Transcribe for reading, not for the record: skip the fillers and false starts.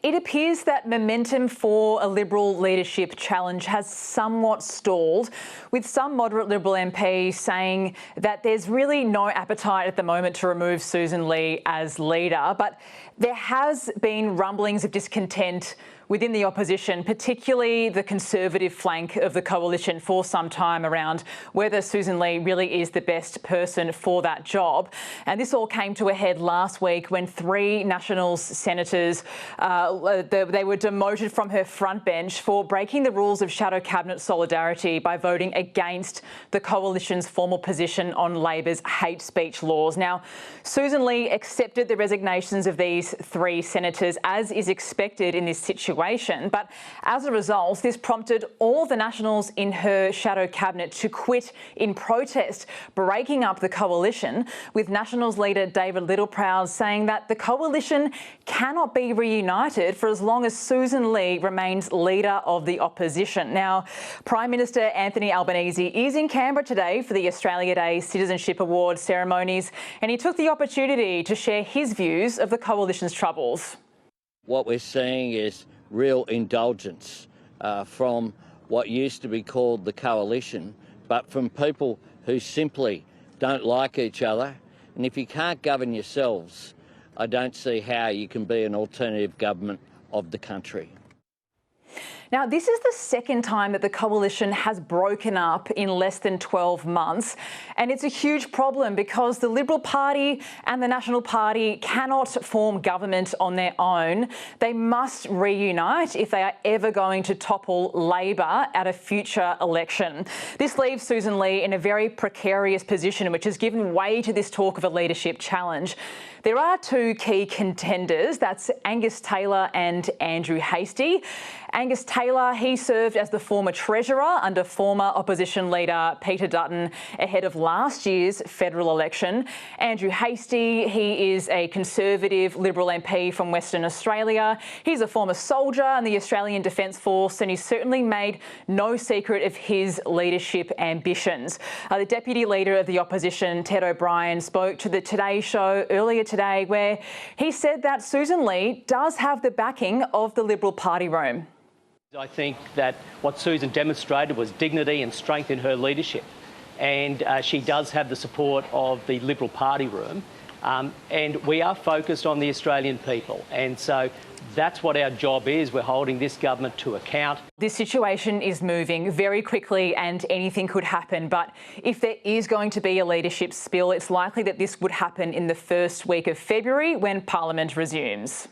it appears that momentum for a Liberal leadership challenge has somewhat stalled, with some moderate Liberal MPs saying that there's really no appetite at the moment to remove Sussan Ley as leader. But there has been rumblings of discontent within the opposition, particularly the Conservative flank of the coalition, for some time around whether Sussan Ley really is the best person for that job. And this all came to a head last week when three Nationals senators, they were demoted from her front bench for breaking the rules of shadow cabinet solidarity by voting against the coalition's formal position on Labor's hate speech laws. Now, Sussan Ley accepted the resignations of these three senators, as is expected in this situation. But as a result, this prompted all the Nationals in her shadow cabinet to quit in protest, breaking up the coalition, with Nationals leader David Littleproud saying that the coalition cannot be reunited for as long as Sussan Ley remains leader of the opposition. Now, Prime Minister Anthony Albanese is in Canberra today for the Australia Day Citizenship Award ceremonies, and he took the opportunity to share his views of the coalition's troubles. What we're seeing is real indulgence from what used to be called the coalition, but from people who simply don't like each other. And if you can't govern yourselves, I don't see how you can be an alternative government of the country. Now, this is the second time that the coalition has broken up in less than 12 months. And it's a huge problem because the Liberal Party and the National Party cannot form government on their own. They must reunite if they are ever going to topple Labor at a future election. This leaves Sussan Ley in a very precarious position, which has given way to this talk of a leadership challenge. There are two key contenders, that's Angus Taylor and Andrew Hastie. Angus Taylor, he served as the former Treasurer under former opposition leader Peter Dutton ahead of last year's federal election. Andrew Hastie, he is a Conservative Liberal MP from Western Australia. He's a former soldier in the Australian Defence Force, and he's certainly made no secret of his leadership ambitions. The Deputy Leader of the Opposition, Ted O'Brien, spoke to the Today Show earlier today, where he said that Sussan Ley does have the backing of the Liberal Party room. I think that what Sussan demonstrated was dignity and strength in her leadership, and she does have the support of the Liberal Party room, and we are focused on the Australian people, and so that's what our job is. We're holding this government to account. This situation is moving very quickly and anything could happen, but if there is going to be a leadership spill, it's likely that this would happen in the first week of February when Parliament resumes.